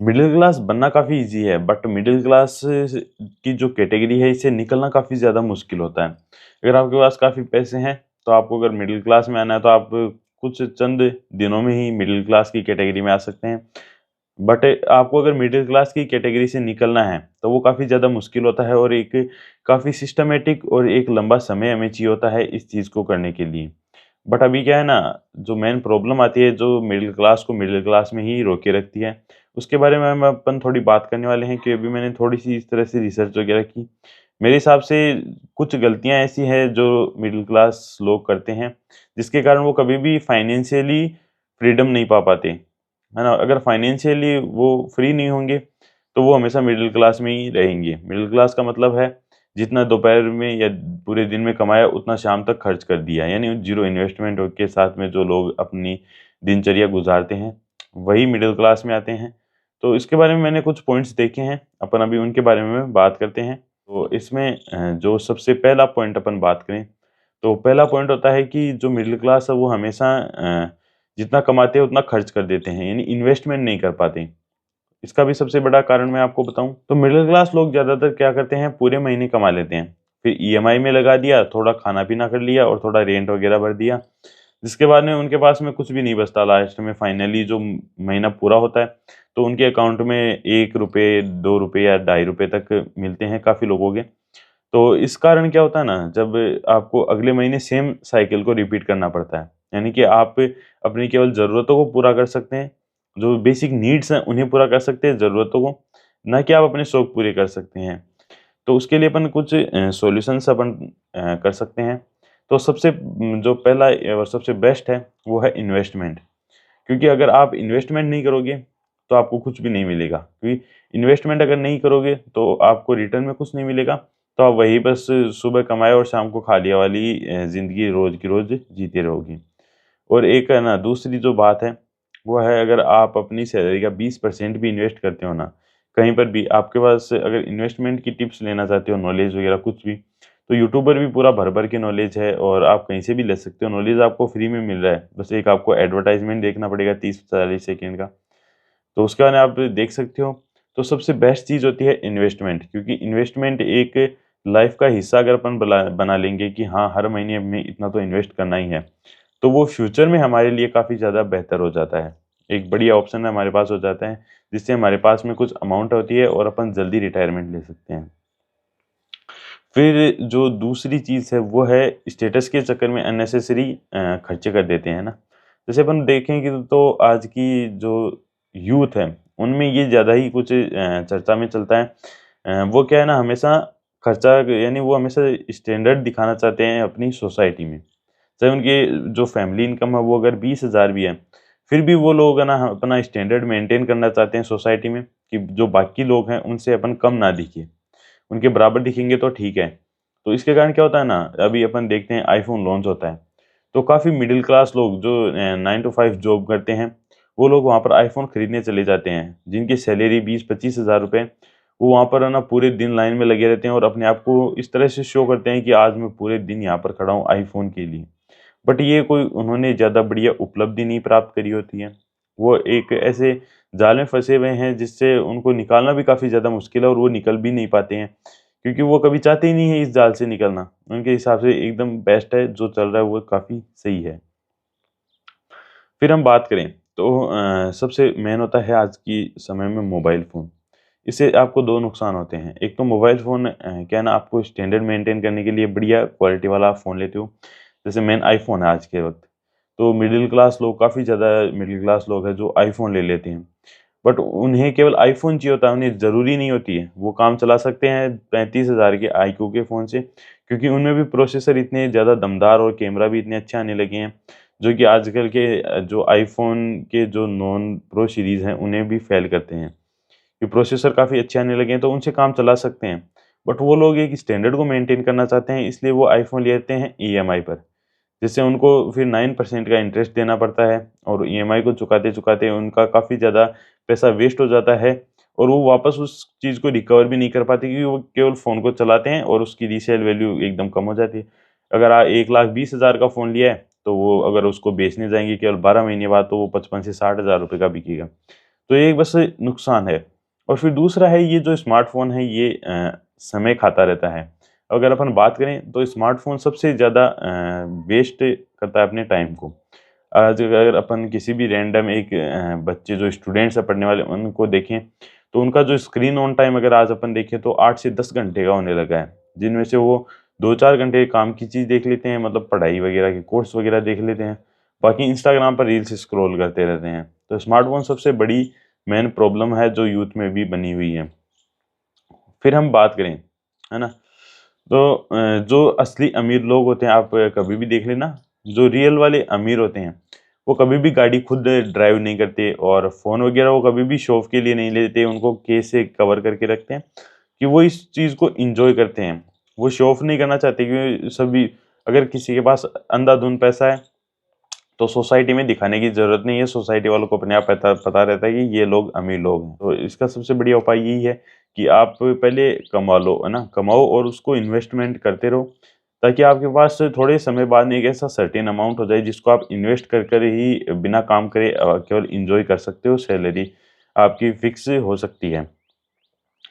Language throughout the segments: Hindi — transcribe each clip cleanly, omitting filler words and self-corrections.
मिडिल क्लास बनना काफ़ी ईज़ी है, बट मिडिल क्लास की जो कैटेगरी है, इससे निकलना काफ़ी ज़्यादा मुश्किल होता है। अगर आपके पास काफ़ी पैसे हैं, तो आपको अगर मिडिल क्लास में आना है, तो आप कुछ चंद दिनों में ही मिडिल क्लास की कैटेगरी में आ सकते हैं। बट आपको अगर मिडिल क्लास की कैटेगरी से निकलना है, तो वो काफ़ी ज़्यादा मुश्किल होता है और एक काफ़ी सिस्टमैटिक और एक लंबा समय हमें चाहिए होता है इस चीज़ को करने के लिए। बट अभी क्या है ना, जो मेन प्रॉब्लम आती है, जो मिडिल क्लास को मिडिल क्लास में ही रोके रखती है, उसके बारे में हम अपन थोड़ी बात करने वाले हैं कि अभी मैंने थोड़ी-सी इस तरह से रिसर्च वगैरह की। मेरे हिसाब से कुछ गलतियाँ ऐसी हैं जो मिडिल क्लास लोग करते हैं, जिसके कारण वो कभी भी फाइनेंशियली फ्रीडम नहीं पा पाते, है ना? अगर फाइनेंशियली वो फ्री नहीं होंगे, तो वो हमेशा मिडिल क्लास में ही रहेंगे। मिडिल क्लास का मतलब है, जितना दोपहर में या पूरे दिन में कमाया, उतना शाम तक खर्च कर दिया। यानी ज़ीरो इन्वेस्टमेंट के साथ में जो लोग अपनी दिनचर्या गुज़ारते हैं, वही मिडिल क्लास में आते हैं। तो इसके बारे में मैंने कुछ पॉइंट्स देखे हैं, अपन अभी उनके बारे में बात करते हैं। तो इसमें जो सबसे पहला पॉइंट अपन बात करें, तो पहला पॉइंट होता है कि जो मिडिल क्लास है, वो हमेशा जितना कमाते हैं उतना खर्च कर देते हैं, यानी इन्वेस्टमेंट नहीं कर पाते। इसका भी सबसे बड़ा कारण मैं आपको बताऊँ, तो मिडिल क्लास लोग ज़्यादातर क्या करते हैं, पूरे महीने कमा लेते हैं। फिर ईएमआई में लगा दिया, थोड़ा खाना-पीना कर लिया और थोड़ा रेंट वगैरह भर दिया। जिसके बाद में उनके पास में कुछ भी नहीं बचता, लास्ट में फाइनली जो महीना पूरा होता है, तो उनके अकाउंट में ₹1, ₹2 या ₹2.5 तक मिलते हैं काफ़ी लोगों के। तो इस कारण क्या होता है ना, जब आपको अगले महीने सेम साइकिल को रिपीट करना पड़ता है। यानी कि आप अपनी केवल ज़रूरतों को पूरा कर सकते हैं, जो बेसिक नीड्स हैं उन्हें पूरा कर सकते हैं, ज़रूरतों को, ना कि आप अपने शौक पूरे कर सकते हैं। तो उसके लिए अपन कुछ सॉल्यूशंस अपन कर सकते हैं। तो सबसे जो पहला और सबसे बेस्ट है, वो है इन्वेस्टमेंट। क्योंकि अगर आप इन्वेस्टमेंट नहीं करोगे, तो आपको कुछ भी नहीं मिलेगा। क्योंकि इन्वेस्टमेंट अगर नहीं करोगे, तो आपको रिटर्न में कुछ नहीं मिलेगा। तो आप वही बस सुबह कमाए और शाम को खा लिया वाली ज़िंदगी रोज़ की रोज़ जीते रहोगे। और एक है ना, दूसरी जो बात है, वो है, अगर आप अपनी सैलरी का 20% भी इन्वेस्ट करते हो ना, कहीं पर भी आपके पास अगर इन्वेस्टमेंट की टिप्स लेना चाहते हो, नॉलेज वगैरह कुछ भी, तो यूट्यूब पर भी पूरा भर-भर के नॉलेज है और आप कहीं से भी ले सकते हो। नॉलेज आपको फ्री में मिल रहा है। बस एक आपको एडवर्टाइज़मेंट देखना पड़ेगा 30-40 सेकंड का, तो उसके बाद आप देख सकते हो। तो सबसे बेस्ट चीज़ होती है इन्वेस्टमेंट, क्योंकि इन्वेस्टमेंट एक लाइफ़ का हिस्सा अगर अपन बना लेंगे कि हाँ, हर महीने हमें इतना तो इन्वेस्ट करना ही है, तो वो फ्यूचर में हमारे लिए काफ़ी ज़्यादा बेहतर हो जाता है। एक बढ़िया ऑप्शन हमारे पास हो जाता है, जिससे हमारे पास में कुछ अमाउंट होती है और अपन जल्दी रिटायरमेंट ले सकते हैं। फिर जो दूसरी चीज़ है, वो है स्टेटस के चक्कर में अननेसेसरी खर्चे कर देते हैं ना। जैसे अपन देखें कि तो आज की जो यूथ है, उनमें ये ज़्यादा ही कुछ चर्चा में चलता है। वो क्या है ना, हमेशा खर्चा, यानी वो हमेशा स्टैंडर्ड दिखाना चाहते हैं अपनी सोसाइटी में। चाहे उनकी जो फैमिली इनकम है वो अगर 20,000 भी है, फिर भी वो लोग है ना अपना स्टैंडर्ड मेंटेन करना चाहते हैं सोसाइटी में, कि जो बाकी लोग हैं उनसे अपन कम ना दिखें। उनके बराबर दिखेंगे तो ठीक है। तो इसके कारण क्या होता है ना, अभी अपन देखते हैं आईफ़ोन लॉन्च होता है, तो काफ़ी मिडल क्लास लोग जो 9 टू 5 जॉब करते हैं, वो लोग वहाँ पर आईफ़ोन खरीदने चले जाते हैं। जिनकी सैलरी 20-25 हज़ार रुपए, वो वहाँ पर है ना पूरे दिन लाइन में लगे रहते हैं और अपने आप को इस तरह से शो करते हैं कि आज मैं पूरे दिन यहाँ पर खड़ा हूँ आईफ़ोन के लिए। बट ये कोई उन्होंने ज़्यादा बढ़िया उपलब्धि नहीं प्राप्त करी होती है। वो एक ऐसे जाल में फँसे हुए हैं, जिससे उनको निकालना भी काफ़ी ज़्यादा मुश्किल है और वो निकल भी नहीं पाते हैं। क्योंकि वो कभी चाहते ही नहीं है इस जाल से निकलना। उनके हिसाब से एकदम बेस्ट है, जो चल रहा है वो काफ़ी सही है। फिर हम बात करें, तो सबसे मेन होता है आज की समय में मोबाइल फ़ोन। इससे आपको 2 नुकसान होते हैं। एक तो मोबाइल फ़ोन क्या है ना, आपको स्टैंडर्ड मेंटेन करने के लिए बढ़िया क्वालिटी वाला आप फ़ोन लेते हो। जैसे मेन आईफ़ोन है आज के वक़्त। तो मिडल क्लास लोग, काफ़ी ज़्यादा मिडल क्लास लोग हैं जो आईफ़ोन ले लेते हैं। बट उन्हें केवल आईफ़ोन चाहिए होता है, उन्हें ज़रूरी नहीं होती है। वो काम चला सकते हैं 35,000 के आईक्यू के फ़ोन से, क्योंकि उनमें भी प्रोसेसर इतने ज़्यादा दमदार और कैमरा भी इतने अच्छे आने लगे हैं, जो कि आजकल के जो आईफ़ोन के जो नॉन प्रो सीरीज़ हैं, उन्हें भी फ़ेल करते हैं। कि प्रोसेसर काफ़ी अच्छे आने लगे हैं, तो उनसे काम चला सकते हैं। बट वो लोग एक स्टैंडर्ड को मेंटेन करना चाहते हैं, इसलिए वो आईफ़ोन लेते हैं ईएमआई पर। जिससे उनको फिर 9% का इंटरेस्ट देना पड़ता है और ईएमआई को चुकाते-चुकाते उनका काफ़ी ज़्यादा पैसा वेस्ट हो जाता है और वो वापस उस चीज़ को रिकवर भी नहीं कर पाते, क्योंकि वो केवल फ़ोन को चलाते हैं और उसकी रीसेल वैल्यू एकदम कम हो जाती है। अगर 1,20,000 का फ़ोन लिया है, तो वो अगर उसको बेचने जाएँगे केवल 12 महीने बाद, तो वो 55 से 60,000 रुपए का बिकेगा। तो ये बस नुकसान है। और फिर दूसरा है ये जो स्मार्टफ़ोन है ये समय खाता रहता है। अगर अपन बात करें तो स्मार्टफ़ोन सबसे ज़्यादा वेस्ट करता है अपने टाइम को। आज अगर अपन किसी भी रैंडम एक बच्चे जो स्टूडेंट्स हैं पढ़ने वाले उनको देखें, तो उनका जो स्क्रीन ऑन टाइम अगर आज अपन देखें तो 8 से 10 घंटे का होने लगा है। जिनमें से वो 2-4 घंटे काम की चीज़ देख लेते हैं, मतलब पढ़ाई वगैरह के कोर्स वगैरह देख लेते हैं। बाकी इंस्टाग्राम पर रील्स स्क्रॉल करते रहते हैं। तो स्मार्टफ़ोन सबसे बड़ी मेन प्रॉब्लम है जो यूथ में भी बनी हुई है। फिर हम बात करें, है ना? तो जो असली अमीर लोग होते हैं आप कभी भी देख लेना, जो रियल वाले अमीर होते हैं, वो कभी भी गाड़ी खुद ड्राइव नहीं करते और फ़ोन वगैरह वो कभी भी शो ऑफ के लिए नहीं लेते, उनको केस से कवर करके रखते हैं कि वो इस चीज़ को एन्जॉय करते हैं। वो शो ऑफ नहीं करना चाहते क्योंकि सभी अगर किसी के पास अंधाधुंध पैसा है तो सोसाइटी में दिखाने की ज़रूरत नहीं है, सोसाइटी वालों को अपने आप पता पता रहता है कि ये लोग अमीर लोग हैं। तो इसका सबसे बढ़िया उपाय यही है कि आप पहले कमा लो, है ना? कमाओ और उसको इन्वेस्टमेंट करते रहो, ताकि आपके पास थोड़े समय बाद में एक ऐसा सर्टेन अमाउंट हो जाए जिसको आप इन्वेस्ट कर कर ही बिना काम करे केवल एन्जॉय कर सकते हो, सैलरी आपकी फिक्स हो सकती है।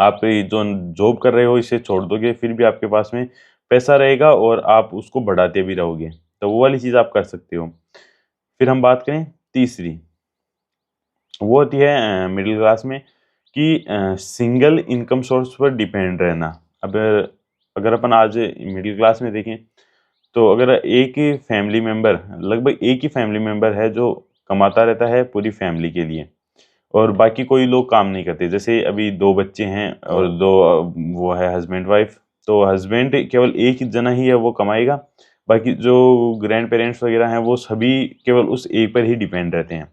आप ये जो जॉब कर रहे हो इसे छोड़ दोगे फिर भी आपके पास में पैसा रहेगा और आप उसको बढ़ाते भी रहोगे। तो वो वाली चीज़ आप कर सकते हो। फिर हम बात करें तीसरी, वो होती है मिडिल क्लास में कि सिंगल इनकम सोर्स पर डिपेंड रहना। अब अगर अपन आज मिडिल क्लास में देखें, तो अगर एक ही फैमिली मेंबर लगभग एक ही फैमिली मेंबर है जो कमाता रहता है पूरी फैमिली के लिए और बाकी कोई लोग काम नहीं करते। जैसे अभी 2 बच्चे हैं और 2 वो है हस्बैंड-वाइफ, तो हस्बैंड केवल एक ही जना ही है वो कमाएगा, बाकी जो ग्रैंड पेरेंट्स वगैरह हैं वो सभी केवल उस एक पर ही डिपेंड रहते हैं।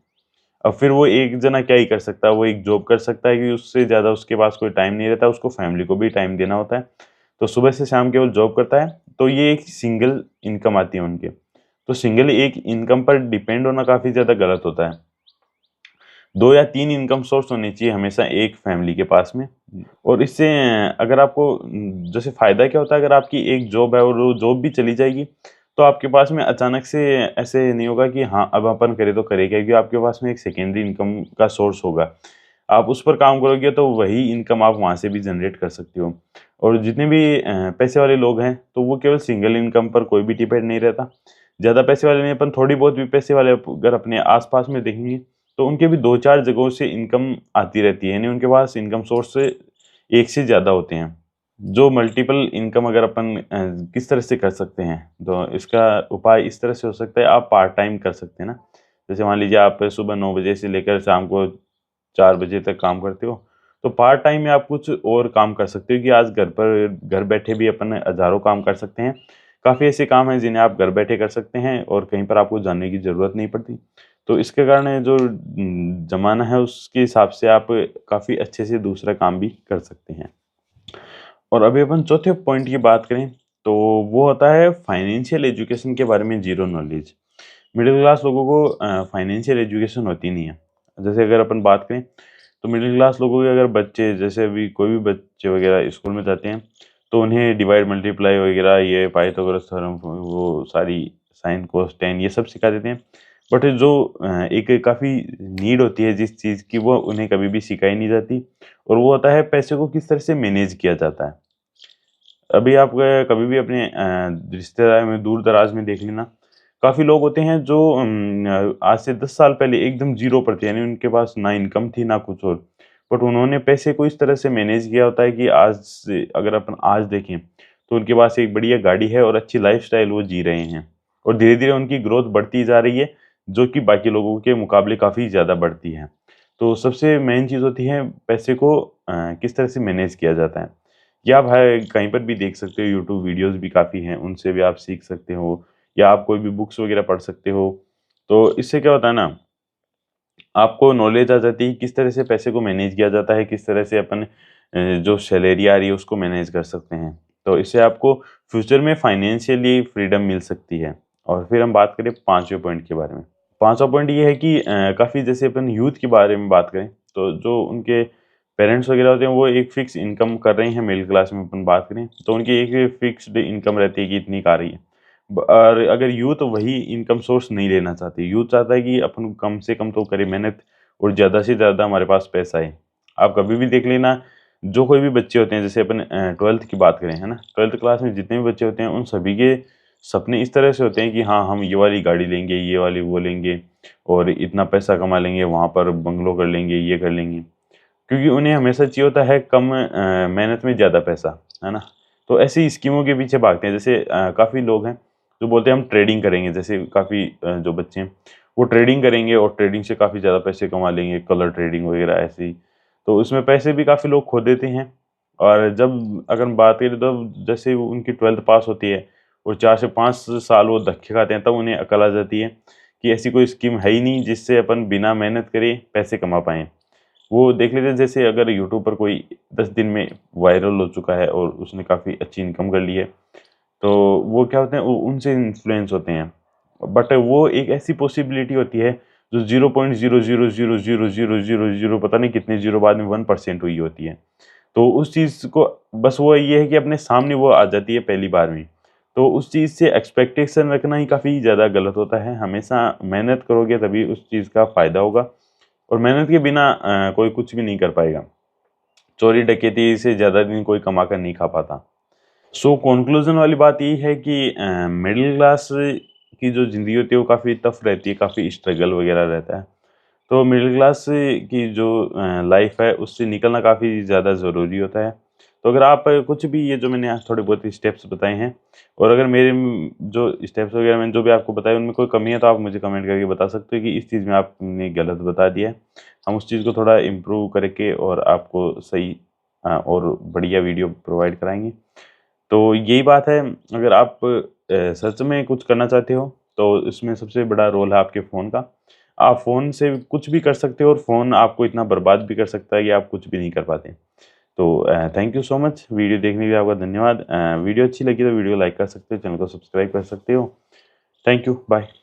अब फिर वो एक जना क्या ही कर सकता है, वो एक जॉब कर सकता है कि उससे ज़्यादा उसके पास कोई टाइम नहीं रहता, उसको फैमिली को भी टाइम देना होता है। तो सुबह से शाम केवल जॉब करता है, तो ये एक सिंगल इनकम आती है उनके। तो सिंगल एक इनकम पर डिपेंड होना काफ़ी ज़्यादा गलत होता है। 2 या 3 इनकम सोर्स होने चाहिए हमेशा एक फैमिली के पास में। और इससे अगर आपको जैसे फ़ायदा क्या होता है अगर आपकी एक जॉब है और वो जॉब भी चली जाएगी, तो आपके पास में अचानक से ऐसे नहीं होगा कि हाँ, अब अपन करें तो करें क्या? क्योंकि आपके पास में एक सेकेंडरी इनकम का सोर्स होगा। आप उस पर काम करोगे तो वही इनकम आप वहाँ से भी जनरेट कर सकते हो। और जितने भी पैसे वाले लोग हैं, तो वो केवल सिंगल इनकम पर कोई भी डिपेंड नहीं रहता। ज़्यादा पैसे वाले नहीं, अपन थोड़ी बहुत भी पैसे वाले अगर अपने आस-पास में देखेंगे, तो उनके भी 2-4 जगहों से इनकम आती रहती है, यानी उनके पास इनकम सोर्स एक से ज़्यादा होते हैं। जो मल्टीपल इनकम अगर अपन किस तरह से कर सकते हैं, तो इसका उपाय इस तरह से हो सकता है, आप पार्ट टाइम कर सकते हैं ना। जैसे मान लीजिए आप सुबह 9 बजे से लेकर शाम को 4 बजे तक काम करते हो, तो पार्ट टाइम में आप कुछ और काम कर सकते हो कि आज घर बैठे भी अपन हज़ारों काम कर सकते हैं। काफ़ी ऐसे काम हैं जिन्हें आप घर बैठे कर सकते हैं और कहीं पर आपको जाने की ज़रूरत नहीं पड़ती। तो इसके कारण जो ज़माना है उसके हिसाब से आप काफ़ी अच्छे से दूसरा काम भी कर सकते हैं। और अभी अपन चौथे पॉइंट की बात करें, तो वो होता है फाइनेंशियल एजुकेशन के बारे में ज़ीरो नॉलेज। मिडिल क्लास लोगों को फाइनेंशियल एजुकेशन होती नहीं है। जैसे अगर अपन बात करें, तो मिडिल क्लास लोगों के अगर बच्चे जैसे अभी कोई भी बच्चे वगैरह स्कूल में जाते हैं, तो उन्हें डिवाइड मल्टीप्लाई वगैरह ये पाइथागोरस थ्योरम वो सारी साइन कोस टेन ये सब सिखा देते हैं। बट जो एक काफ़ी नीड होती है जिस चीज़ की वो उन्हें कभी भी सिखाई नहीं जाती और वो होता है पैसे को किस तरह से मैनेज किया जाता है। अभी आप कभी भी अपने रिश्तेदार में दूर-दराज में देख लेना, काफ़ी लोग होते हैं जो आज से 10 साल पहले एकदम ज़ीरो पर थे, यानी उनके पास ना इनकम थी ना कुछ और। बट उन्होंने पैसे को इस तरह से मैनेज किया होता है कि आज से अगर अपन आज देखें, तो उनके पास एक बढ़िया गाड़ी है और अच्छी लाइफ़स्टाइल वो जी रहे हैं। और धीरे-धीरे उनकी ग्रोथ बढ़ती जा रही है, जो कि बाकी लोगों के मुकाबले काफ़ी ज़्यादा बढ़ती है। तो सबसे मेन चीज़ होती है पैसे को किस तरह से मैनेज किया जाता है। या आप है कहीं पर भी देख सकते हो, यूट्यूब वीडियोज़ भी काफ़ी हैं, उनसे भी आप सीख सकते हो या आप कोई भी बुक्स वगैरह पढ़ सकते हो। तो इससे क्या होता है ना, आपको नॉलेज आ जाती है किस तरह से पैसे को मैनेज किया जाता है, किस तरह से अपन जो सैलरी आ रही है उसको मैनेज कर सकते हैं। तो इससे आपको फ्यूचर में फाइनेंशियली फ्रीडम मिल सकती है। और फिर हम बात करें 5वें पॉइंट के बारे में। 5वां पॉइंट ये है कि काफ़ी जैसे अपन यूथ के बारे में बात करें, तो जो उनके पेरेंट्स वगैरह होते हैं वो एक फ़िक्स इनकम कर रहे हैं, मिडल क्लास में अपन बात करें, तो उनकी एक फ़िक्स्ड इनकम रहती है कि इतनी का आ रही है। और अगर यूथ वही इनकम सोर्स नहीं लेना चाहती, यूथ चाहता है कि अपन कम से कम तो करें मेहनत और ज़्यादा से ज़्यादा हमारे पास पैसा है। आप कभी भी देख लेना, जो कोई भी बच्चे होते हैं, जैसे अपन 12th की बात करें, है ना? 12th क्लास में जितने भी बच्चे होते हैं, उन सभी के सपने इस तरह से होते हैं कि हाँ, हम ये वाली गाड़ी लेंगे, ये वाली वो लेंगे और इतना पैसा कमा लेंगे, वहाँ पर बंगलो कर लेंगे, ये कर लेंगे। क्योंकि उन्हें हमेशा चाहिए होता है कम मेहनत में ज़्यादा पैसा, है ना? तो ऐसी स्कीमों के पीछे भागते हैं। जैसे काफ़ी लोग हैं जो बोलते हैं हम ट्रेडिंग करेंगे, जैसे काफ़ी जो बच्चे हैं वो ट्रेडिंग करेंगे और ट्रेडिंग से काफ़ी ज़्यादा पैसे कमा लेंगे, कलर ट्रेडिंग वगैरह ऐसे ही। तो उसमें पैसे भी काफ़ी लोग खो देते हैं। और जब अगर हम बात करें तो जैसे वो उनकी 12th पास होती है और 4 से 5 साल वो धक्के खाते हैं, तब उन्हें अकल आ जाती है कि ऐसी कोई स्कीम है ही नहीं जिससे अपन बिना मेहनत करे पैसे कमा पाएँ। वो देख लेते हैं, जैसे अगर यूट्यूब पर कोई 10 दिन में वायरल हो चुका है और उसने काफ़ी अच्छी इनकम कर ली है, तो वो क्या होते हैं, उनसे इन्फ्लुएंस होते हैं। बट वो एक ऐसी पॉसिबिलिटी होती है जो 0.0000000 पता नहीं कितने ज़ीरो बाद में 1% हुई होती है। तो उस चीज़ को बस वो ये है कि अपने सामने वो आ जाती है पहली बार में। तो उस चीज़ से एक्सपेक्टेशन रखना ही काफ़ी ज़्यादा गलत होता है। हमेशा मेहनत करोगे तभी उस चीज़ का फ़ायदा होगा और मेहनत के बिना कोई कुछ भी नहीं कर पाएगा। चोरी डकैती से ज़्यादा दिन कोई कमा कर नहीं खा पाता। सो कॉन्क्लूज़न वाली बात ये है कि मिडल क्लास की जो ज़िंदगी होती है वो काफ़ी टफ़ रहती है, काफ़ी स्ट्रगल वग़ैरह रहता है। तो मिडिल क्लास की जो लाइफ़ है उससे निकलना काफ़ी ज़्यादा ज़रूरी होता है। तो अगर आप कुछ भी ये जो मैंने आज थोड़े बहुत स्टेप्स बताए हैं और अगर मेरे जो स्टेप्स वगैरह मैंने जो भी आपको बताए उनमें कोई कमी है तो आप मुझे कमेंट करके बता सकते हो कि इस चीज़ में आपने गलत बता दिया है। हम उस चीज़ को थोड़ा इम्प्रूव करके और आपको सही और बढ़िया वीडियो प्रोवाइड कराएँगे। तो यही बात है, अगर आप सच में कुछ करना चाहते हो, तो इसमें सबसे बड़ा रोल है आपके फ़ोन का। आप फ़ोन से कुछ भी कर सकते हो और फ़ोन आपको इतना बर्बाद भी कर सकता है कि आप कुछ भी नहीं कर पाते। तो thank you so much video देखने के लिए आपका धन्यवाद। वीडियो अच्छी लगी तो वीडियो लाइक कर सकते हो, चैनल को सब्सक्राइब कर सकते हो। Thank you, bye.